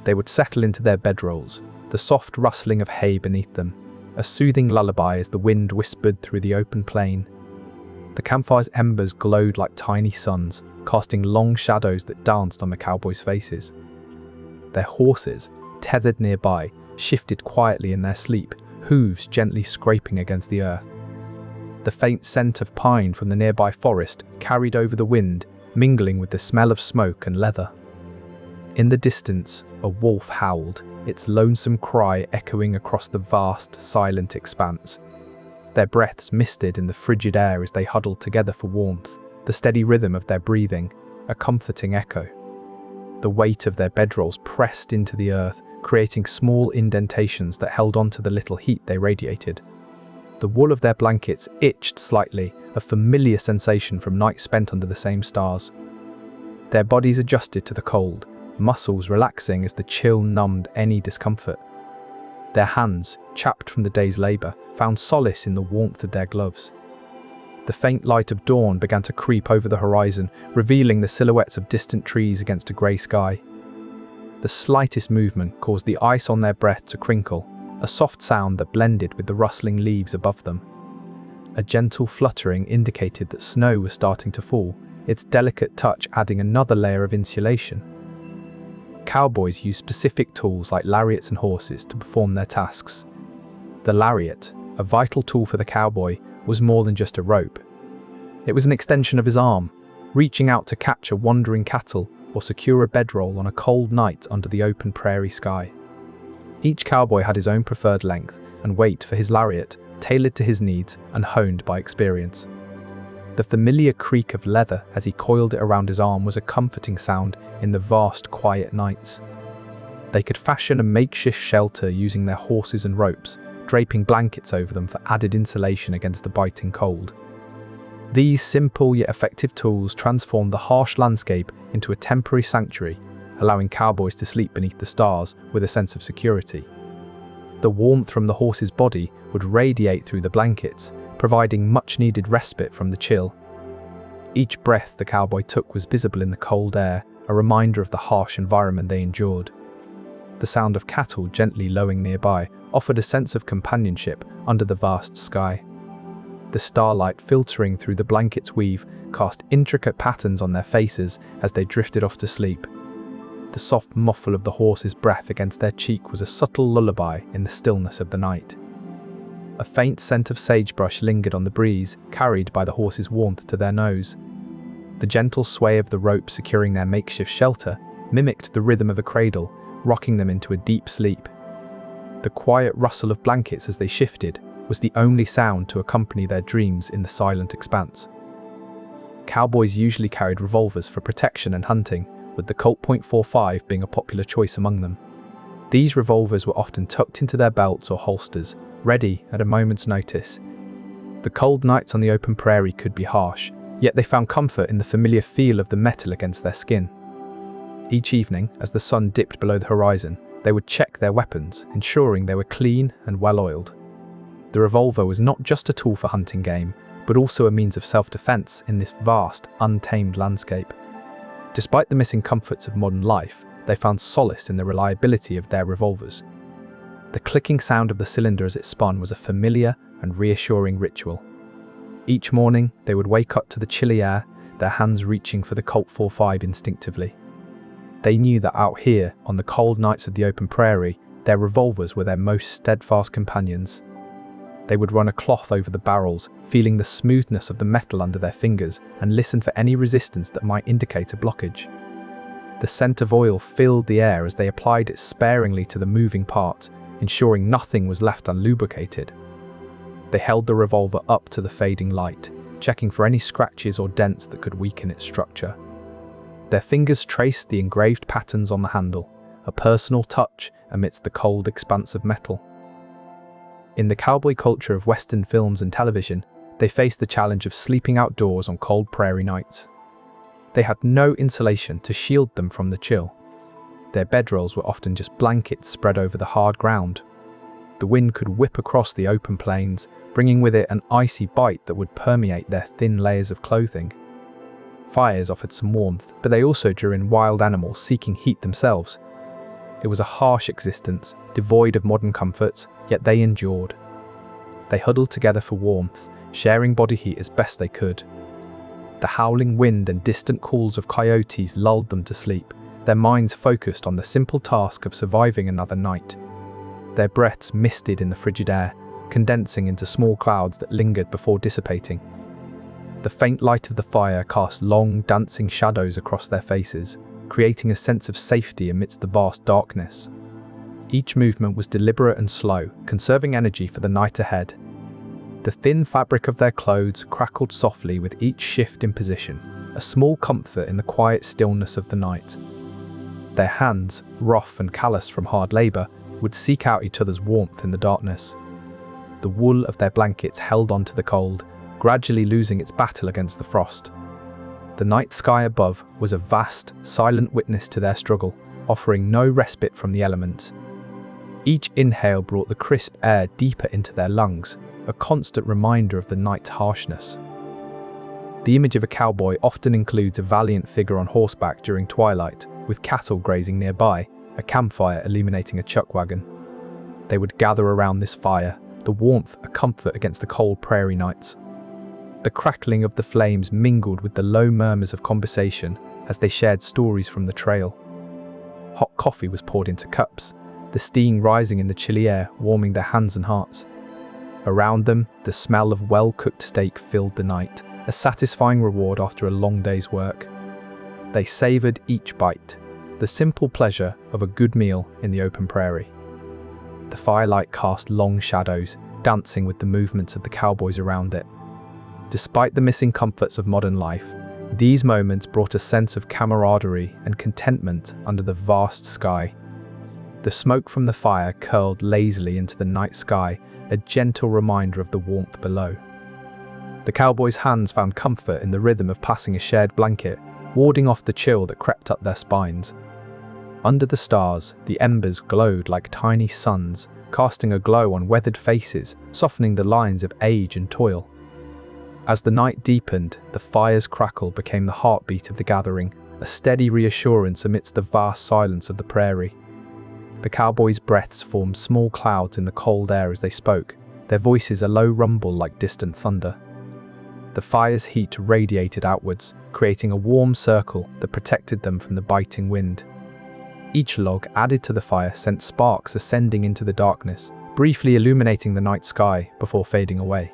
They would settle into their bedrolls, the soft rustling of hay beneath them, a soothing lullaby as the wind whispered through the open plain. The campfire's embers glowed like tiny suns, casting long shadows that danced on the cowboys' faces. Their horses, tethered nearby, shifted quietly in their sleep, hooves gently scraping against the earth. The faint scent of pine from the nearby forest carried over the wind, mingling with the smell of smoke and leather. In the distance, a wolf howled, its lonesome cry echoing across the vast, silent expanse. Their breaths misted in the frigid air as they huddled together for warmth, the steady rhythm of their breathing, a comforting echo. The weight of their bedrolls pressed into the earth, creating small indentations that held on to the little heat they radiated. The wool of their blankets itched slightly, a familiar sensation from nights spent under the same stars. Their bodies adjusted to the cold, muscles relaxing as the chill numbed any discomfort. Their hands, chapped from the day's labor, found solace in the warmth of their gloves. The faint light of dawn began to creep over the horizon, revealing the silhouettes of distant trees against a grey sky. The slightest movement caused the ice on their breath to crinkle, a soft sound that blended with the rustling leaves above them. A gentle fluttering indicated that snow was starting to fall, its delicate touch adding another layer of insulation. Cowboys used specific tools like lariats and horses to perform their tasks. The lariat, a vital tool for the cowboy, was more than just a rope. It was an extension of his arm, reaching out to catch a wandering cattle or secure a bedroll on a cold night under the open prairie sky. Each cowboy had his own preferred length and weight for his lariat, tailored to his needs and honed by experience. The familiar creak of leather as he coiled it around his arm was a comforting sound in the vast, quiet nights. They could fashion a makeshift shelter using their horses and ropes, draping blankets over them for added insulation against the biting cold. These simple yet effective tools transformed the harsh landscape into a temporary sanctuary, allowing cowboys to sleep beneath the stars with a sense of security. The warmth from the horse's body would radiate through the blankets, providing much-needed respite from the chill. Each breath the cowboy took was visible in the cold air, a reminder of the harsh environment they endured. The sound of cattle gently lowing nearby offered a sense of companionship under the vast sky. The starlight filtering through the blanket's weave cast intricate patterns on their faces as they drifted off to sleep. The soft muffle of the horse's breath against their cheek was a subtle lullaby in the stillness of the night. A faint scent of sagebrush lingered on the breeze, carried by the horse's warmth to their nose. The gentle sway of the rope securing their makeshift shelter mimicked the rhythm of a cradle, rocking them into a deep sleep. The quiet rustle of blankets as they shifted was the only sound to accompany their dreams in the silent expanse. Cowboys usually carried revolvers for protection and hunting, with the Colt .45 being a popular choice among them. These revolvers were often tucked into their belts or holsters, ready at a moment's notice. The cold nights on the open prairie could be harsh, yet they found comfort in the familiar feel of the metal against their skin. Each evening, as the sun dipped below the horizon, they would check their weapons, ensuring they were clean and well-oiled. The revolver was not just a tool for hunting game, but also a means of self-defense in this vast, untamed landscape. Despite the missing comforts of modern life, they found solace in the reliability of their revolvers. The clicking sound of the cylinder as it spun was a familiar and reassuring ritual. Each morning, they would wake up to the chilly air, their hands reaching for the Colt .45 instinctively. They knew that out here, on the cold nights of the open prairie, their revolvers were their most steadfast companions. They would run a cloth over the barrels, feeling the smoothness of the metal under their fingers, and listen for any resistance that might indicate a blockage. The scent of oil filled the air as they applied it sparingly to the moving parts, ensuring nothing was left unlubricated. They held the revolver up to the fading light, checking for any scratches or dents that could weaken its structure. Their fingers traced the engraved patterns on the handle, a personal touch amidst the cold expanse of metal. In the cowboy culture of Western films and television, they faced the challenge of sleeping outdoors on cold prairie nights. They had no insulation to shield them from the chill. Their bedrolls were often just blankets spread over the hard ground. The wind could whip across the open plains, bringing with it an icy bite that would permeate their thin layers of clothing. Fires offered some warmth, but they also drew in wild animals seeking heat themselves. It was a harsh existence, devoid of modern comforts, yet they endured. They huddled together for warmth, sharing body heat as best they could. The howling wind and distant calls of coyotes lulled them to sleep, their minds focused on the simple task of surviving another night. Their breaths misted in the frigid air, condensing into small clouds that lingered before dissipating. The faint light of the fire cast long, dancing shadows across their faces, creating a sense of safety amidst the vast darkness. Each movement was deliberate and slow, conserving energy for the night ahead. The thin fabric of their clothes crackled softly with each shift in position, a small comfort in the quiet stillness of the night. Their hands, rough and callous from hard labor, would seek out each other's warmth in the darkness. The wool of their blankets held on to the cold, gradually losing its battle against the frost. The night sky above was a vast, silent witness to their struggle, offering no respite from the elements. Each inhale brought the crisp air deeper into their lungs, a constant reminder of the night's harshness. The image of a cowboy often includes a valiant figure on horseback during twilight, with cattle grazing nearby, a campfire illuminating a chuck wagon. They would gather around this fire, the warmth a comfort against the cold prairie nights. The crackling of the flames mingled with the low murmurs of conversation as they shared stories from the trail. Hot coffee was poured into cups, the steam rising in the chilly air, warming their hands and hearts. Around them, the smell of well-cooked steak filled the night, a satisfying reward after a long day's work. They savored each bite, the simple pleasure of a good meal in the open prairie. The firelight cast long shadows, dancing with the movements of the cowboys around it. Despite the missing comforts of modern life, these moments brought a sense of camaraderie and contentment under the vast sky. The smoke from the fire curled lazily into the night sky, a gentle reminder of the warmth below. The cowboys' hands found comfort in the rhythm of passing a shared blanket, warding off the chill that crept up their spines. Under the stars, the embers glowed like tiny suns, casting a glow on weathered faces, softening the lines of age and toil. As the night deepened, the fire's crackle became the heartbeat of the gathering, a steady reassurance amidst the vast silence of the prairie. The cowboys' breaths formed small clouds in the cold air as they spoke, their voices a low rumble like distant thunder. The fire's heat radiated outwards, creating a warm circle that protected them from the biting wind. Each log added to the fire sent sparks ascending into the darkness, briefly illuminating the night sky before fading away.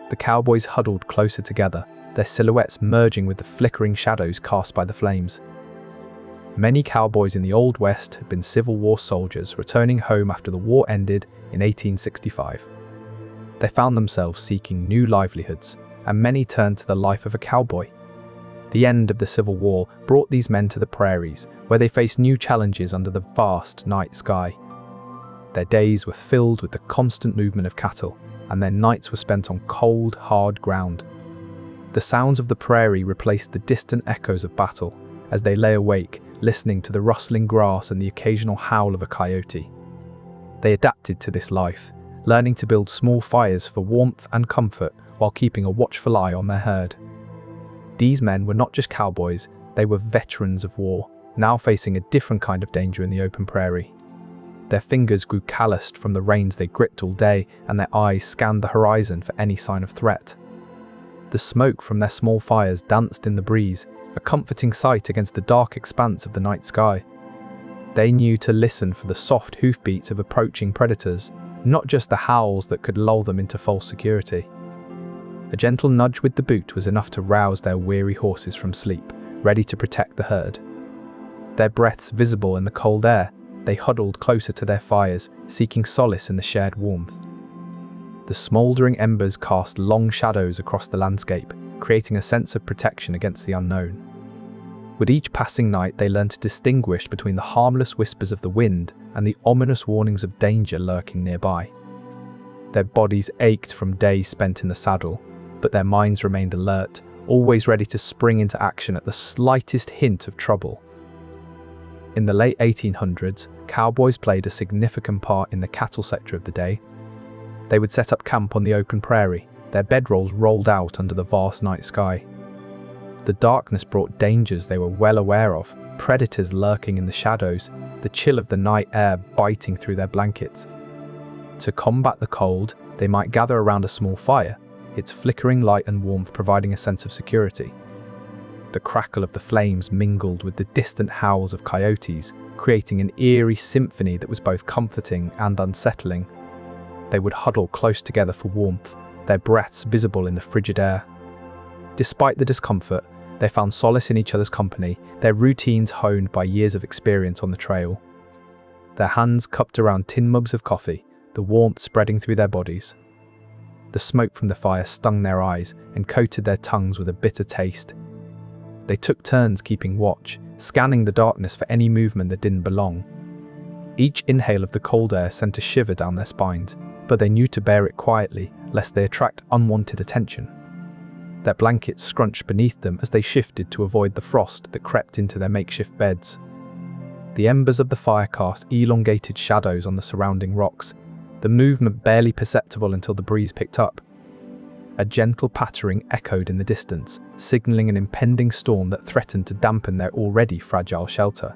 The cowboys huddled closer together, their silhouettes merging with the flickering shadows cast by the flames. Many cowboys in the Old West had been Civil War soldiers returning home after the war ended in 1865. They found themselves seeking new livelihoods, and many turned to the life of a cowboy. The end of the Civil War brought these men to the prairies, where they faced new challenges under the vast night sky. Their days were filled with the constant movement of cattle, and their nights were spent on cold, hard ground. The sounds of the prairie replaced the distant echoes of battle, as they lay awake, listening to the rustling grass and the occasional howl of a coyote. They adapted to this life, learning to build small fires for warmth and comfort while keeping a watchful eye on their herd. These men were not just cowboys, they were veterans of war, now facing a different kind of danger in the open prairie. Their fingers grew calloused from the reins they gripped all day, and their eyes scanned the horizon for any sign of threat. The smoke from their small fires danced in the breeze, a comforting sight against the dark expanse of the night sky. They knew to listen for the soft hoofbeats of approaching predators, not just the howls that could lull them into false security. A gentle nudge with the boot was enough to rouse their weary horses from sleep, ready to protect the herd. Their breaths visible in the cold air, they huddled closer to their fires, seeking solace in the shared warmth. The smouldering embers cast long shadows across the landscape, creating a sense of protection against the unknown. With each passing night, they learned to distinguish between the harmless whispers of the wind and the ominous warnings of danger lurking nearby. Their bodies ached from days spent in the saddle, but their minds remained alert, always ready to spring into action at the slightest hint of trouble. In the late 1800s, cowboys played a significant part in the cattle sector of the day. They would set up camp on the open prairie, their bedrolls rolled out under the vast night sky. The darkness brought dangers they were well aware of, predators lurking in the shadows, the chill of the night air biting through their blankets. To combat the cold, they might gather around a small fire, its flickering light and warmth providing a sense of security. The crackle of the flames mingled with the distant howls of coyotes, creating an eerie symphony that was both comforting and unsettling. They would huddle close together for warmth, their breaths visible in the frigid air. Despite the discomfort, they found solace in each other's company, their routines honed by years of experience on the trail. Their hands cupped around tin mugs of coffee, the warmth spreading through their bodies. The smoke from the fire stung their eyes and coated their tongues with a bitter taste. They took turns keeping watch, scanning the darkness for any movement that didn't belong. Each inhale of the cold air sent a shiver down their spines, but they knew to bear it quietly, lest they attract unwanted attention. Their blankets scrunched beneath them as they shifted to avoid the frost that crept into their makeshift beds. The embers of the fire cast elongated shadows on the surrounding rocks, the movement barely perceptible until the breeze picked up. A gentle pattering echoed in the distance, signaling an impending storm that threatened to dampen their already fragile shelter.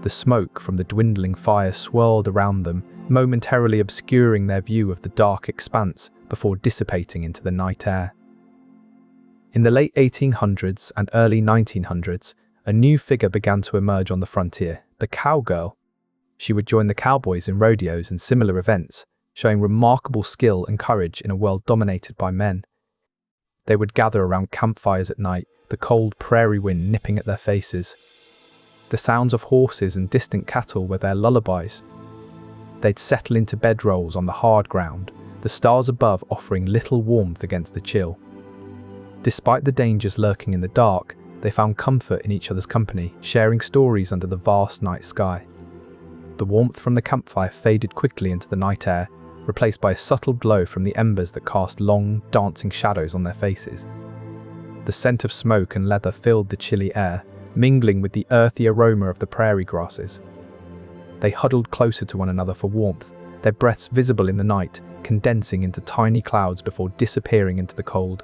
The smoke from the dwindling fire swirled around them, momentarily obscuring their view of the dark expanse before dissipating into the night air. In the late 1800s and early 1900s, a new figure began to emerge on the frontier, the cowgirl. She would join the cowboys in rodeos and similar events, showing remarkable skill and courage in a world dominated by men. They would gather around campfires at night, the cold prairie wind nipping at their faces. The sounds of horses and distant cattle were their lullabies. They'd settle into bedrolls on the hard ground, the stars above offering little warmth against the chill. Despite the dangers lurking in the dark, they found comfort in each other's company, sharing stories under the vast night sky. The warmth from the campfire faded quickly into the night air, replaced by a subtle glow from the embers that cast long, dancing shadows on their faces. The scent of smoke and leather filled the chilly air, mingling with the earthy aroma of the prairie grasses. They huddled closer to one another for warmth, their breaths visible in the night, condensing into tiny clouds before disappearing into the cold.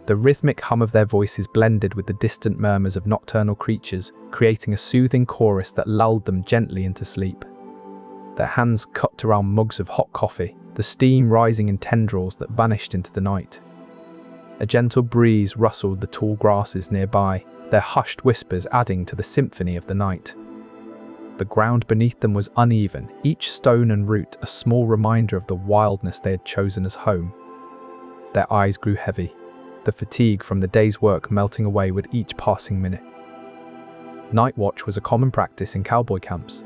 The rhythmic hum of their voices blended with the distant murmurs of nocturnal creatures, creating a soothing chorus that lulled them gently into sleep. Their hands cupped around mugs of hot coffee, the steam rising in tendrils that vanished into the night. A gentle breeze rustled the tall grasses nearby, their hushed whispers adding to the symphony of the night. The ground beneath them was uneven, each stone and root a small reminder of the wildness they had chosen as home. Their eyes grew heavy, the fatigue from the day's work melting away with each passing minute. Night watch was a common practice in cowboy camps.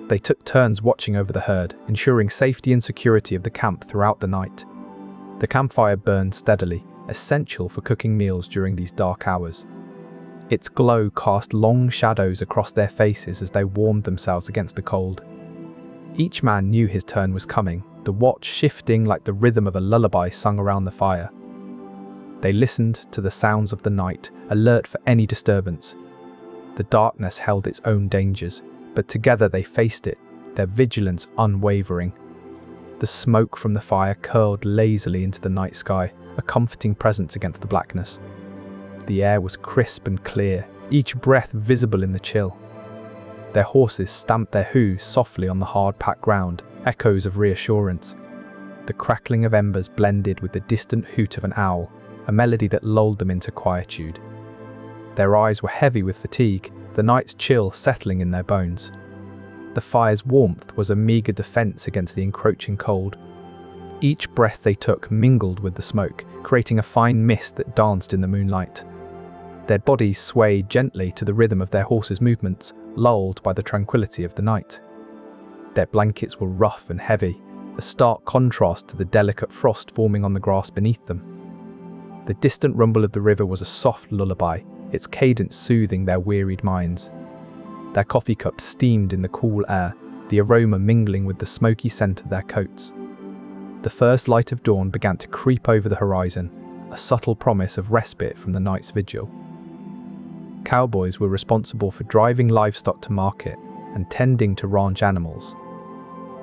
They took turns watching over the herd, ensuring safety and security of the camp throughout the night. The campfire burned steadily, essential for cooking meals during these dark hours. Its glow cast long shadows across their faces as they warmed themselves against the cold. Each man knew his turn was coming, the watch shifting like the rhythm of a lullaby sung around the fire. They listened to the sounds of the night, alert for any disturbance. The darkness held its own dangers, but together they faced it, their vigilance unwavering. The smoke from the fire curled lazily into the night sky, a comforting presence against the blackness. The air was crisp and clear, each breath visible in the chill. Their horses stamped their hooves softly on the hard-packed ground, echoes of reassurance. The crackling of embers blended with the distant hoot of an owl, a melody that lulled them into quietude. Their eyes were heavy with fatigue, the night's chill settling in their bones. The fire's warmth was a meager defense against the encroaching cold. Each breath they took mingled with the smoke, creating a fine mist that danced in the moonlight. Their bodies swayed gently to the rhythm of their horses' movements, lulled by the tranquility of the night. Their blankets were rough and heavy, a stark contrast to the delicate frost forming on the grass beneath them. The distant rumble of the river was a soft lullaby, its cadence soothing their wearied minds. Their coffee cups steamed in the cool air, the aroma mingling with the smoky scent of their coats. The first light of dawn began to creep over the horizon, a subtle promise of respite from the night's vigil. Cowboys were responsible for driving livestock to market and tending to ranch animals.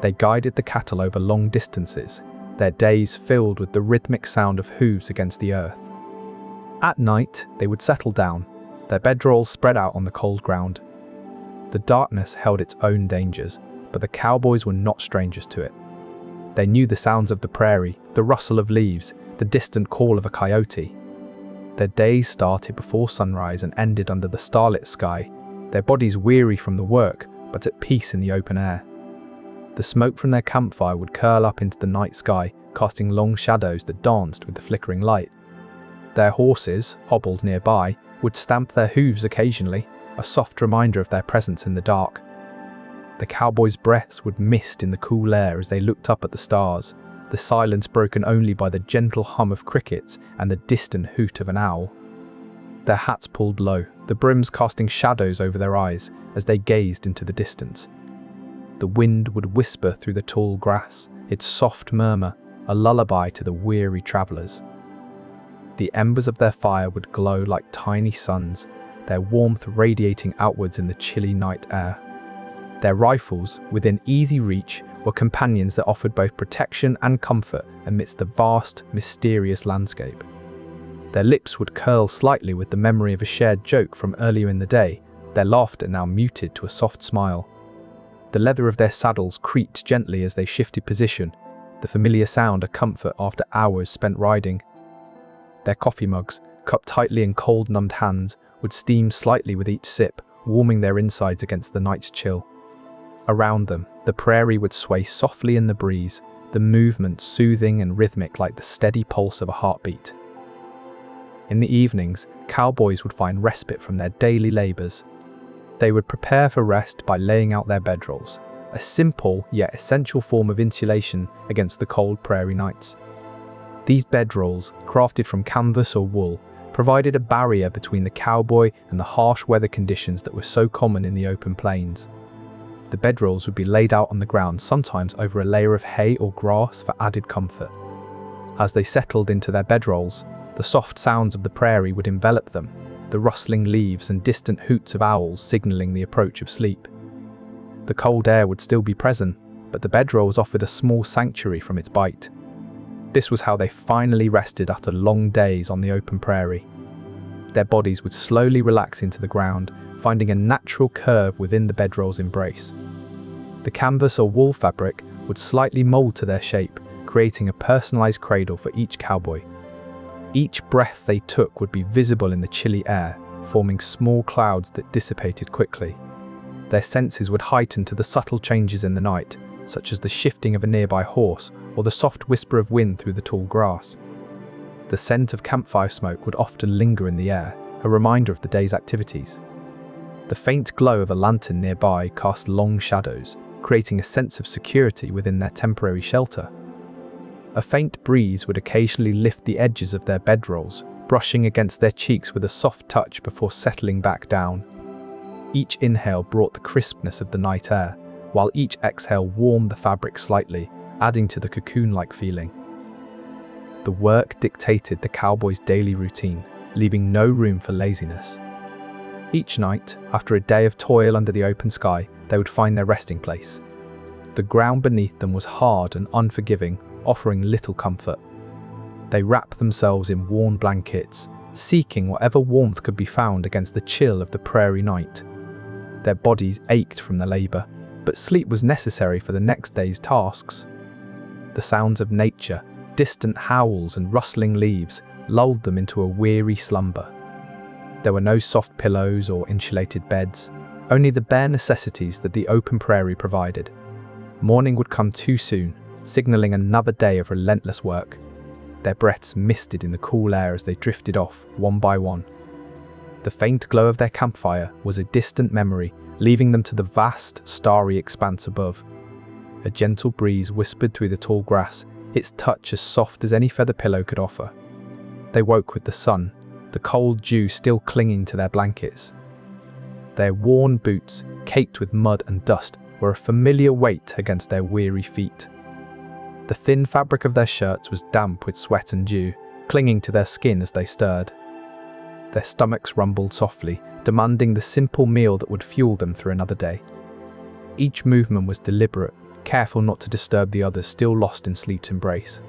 They guided the cattle over long distances, their days filled with the rhythmic sound of hooves against the earth. At night, they would settle down, their bedrolls spread out on the cold ground. The darkness held its own dangers, but the cowboys were not strangers to it. They knew the sounds of the prairie, the rustle of leaves, the distant call of a coyote. Their days started before sunrise and ended under the starlit sky, their bodies weary from the work, but at peace in the open air. The smoke from their campfire would curl up into the night sky, casting long shadows that danced with the flickering light. Their horses, hobbled nearby, would stamp their hooves occasionally, a soft reminder of their presence in the dark. The cowboys' breaths would mist in the cool air as they looked up at the stars, the silence broken only by the gentle hum of crickets and the distant hoot of an owl. Their hats pulled low, the brims casting shadows over their eyes as they gazed into the distance. The wind would whisper through the tall grass, its soft murmur, a lullaby to the weary travellers. The embers of their fire would glow like tiny suns, their warmth radiating outwards in the chilly night air. Their rifles, within easy reach, were companions that offered both protection and comfort amidst the vast, mysterious landscape. Their lips would curl slightly with the memory of a shared joke from earlier in the day, their laughter now muted to a soft smile. The leather of their saddles creaked gently as they shifted position, the familiar sound a comfort after hours spent riding. Their coffee mugs, cupped tightly in cold-numbed hands, would steam slightly with each sip, warming their insides against the night's chill. Around them, the prairie would sway softly in the breeze, the movement soothing and rhythmic like the steady pulse of a heartbeat. In the evenings, cowboys would find respite from their daily labours. They would prepare for rest by laying out their bedrolls, a simple yet essential form of insulation against the cold prairie nights. These bedrolls, crafted from canvas or wool, provided a barrier between the cowboy and the harsh weather conditions that were so common in the open plains. The bedrolls would be laid out on the ground, sometimes over a layer of hay or grass for added comfort. As they settled into their bedrolls, the soft sounds of the prairie would envelop them, the rustling leaves and distant hoots of owls signalling the approach of sleep. The cold air would still be present, but the bedrolls offered a small sanctuary from its bite. This was how they finally rested after long days on the open prairie. Their bodies would slowly relax into the ground, finding a natural curve within the bedroll's embrace. The canvas or wool fabric would slightly mold to their shape, creating a personalized cradle for each cowboy. Each breath they took would be visible in the chilly air, forming small clouds that dissipated quickly. Their senses would heighten to the subtle changes in the night, such as the shifting of a nearby horse or the soft whisper of wind through the tall grass. The scent of campfire smoke would often linger in the air, a reminder of the day's activities. The faint glow of a lantern nearby cast long shadows, creating a sense of security within their temporary shelter. A faint breeze would occasionally lift the edges of their bedrolls, brushing against their cheeks with a soft touch before settling back down. Each inhale brought the crispness of the night air, while each exhale warmed the fabric slightly, adding to the cocoon-like feeling. The work dictated the cowboys' daily routine, leaving no room for laziness. Each night, after a day of toil under the open sky, they would find their resting place. The ground beneath them was hard and unforgiving, offering little comfort. They wrapped themselves in worn blankets, seeking whatever warmth could be found against the chill of the prairie night. Their bodies ached from the labour, but sleep was necessary for the next day's tasks. The sounds of nature, distant howls and rustling leaves, lulled them into a weary slumber. There were no soft pillows or insulated beds, only the bare necessities that the open prairie provided. Morning would come too soon, signalling another day of relentless work. Their breaths misted in the cool air as they drifted off, one by one. The faint glow of their campfire was a distant memory, leaving them to the vast, starry expanse above. A gentle breeze whispered through the tall grass, its touch as soft as any feather pillow could offer. They woke with the sun, the cold dew still clinging to their blankets. Their worn boots, caked with mud and dust, were a familiar weight against their weary feet. The thin fabric of their shirts was damp with sweat and dew, clinging to their skin as they stirred. Their stomachs rumbled softly, demanding the simple meal that would fuel them through another day. Each movement was deliberate, careful not to disturb the others still lost in sleep's embrace.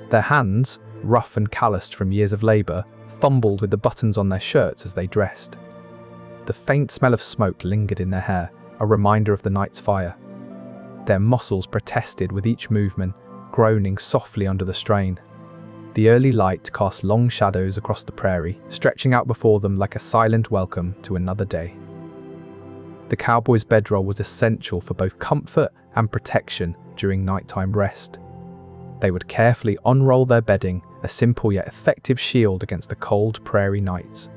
Their hands, rough and calloused from years of labour, fumbled with the buttons on their shirts as they dressed. The faint smell of smoke lingered in their hair, a reminder of the night's fire. Their muscles protested with each movement, groaning softly under the strain. The early light cast long shadows across the prairie, stretching out before them like a silent welcome to another day. The Cowboys' bedroll was essential for both comfort and protection during nighttime rest. They would carefully unroll their bedding, a simple yet effective shield against the cold prairie nights.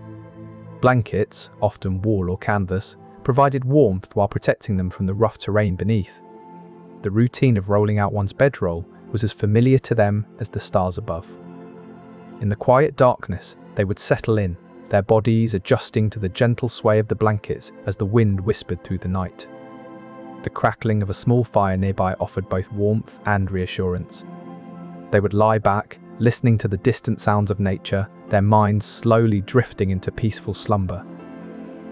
Blankets, often wool or canvas, provided warmth while protecting them from the rough terrain beneath. The routine of rolling out one's bedroll was as familiar to them as the stars above. In the quiet darkness, they would settle in, their bodies adjusting to the gentle sway of the blankets as the wind whispered through the night. The crackling of a small fire nearby offered both warmth and reassurance. They would lie back, listening to the distant sounds of nature, their minds slowly drifting into peaceful slumber.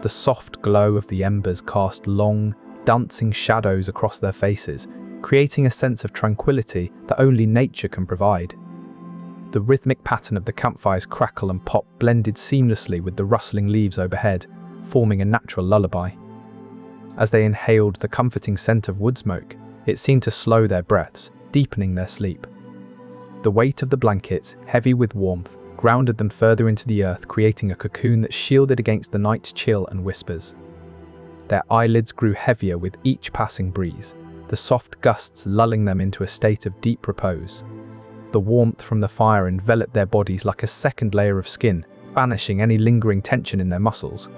The soft glow of the embers cast long, dancing shadows across their faces, creating a sense of tranquility that only nature can provide. The rhythmic pattern of the campfire's crackle and pop blended seamlessly with the rustling leaves overhead, forming a natural lullaby. As they inhaled the comforting scent of wood smoke, it seemed to slow their breaths, deepening their sleep. The weight of the blankets, heavy with warmth, grounded them further into the earth, creating a cocoon that shielded against the night's chill and whispers. Their eyelids grew heavier with each passing breeze, the soft gusts lulling them into a state of deep repose. The warmth from the fire enveloped their bodies like a second layer of skin, banishing any lingering tension in their muscles.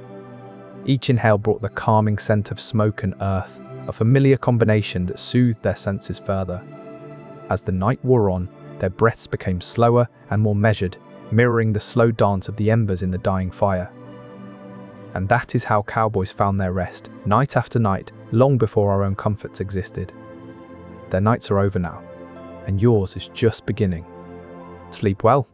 Each inhale brought the calming scent of smoke and earth, a familiar combination that soothed their senses further. As the night wore on, their breaths became slower and more measured, mirroring the slow dance of the embers in the dying fire. And that is how cowboys found their rest, night after night, long before our own comforts existed. Their nights are over now, and yours is just beginning. Sleep well.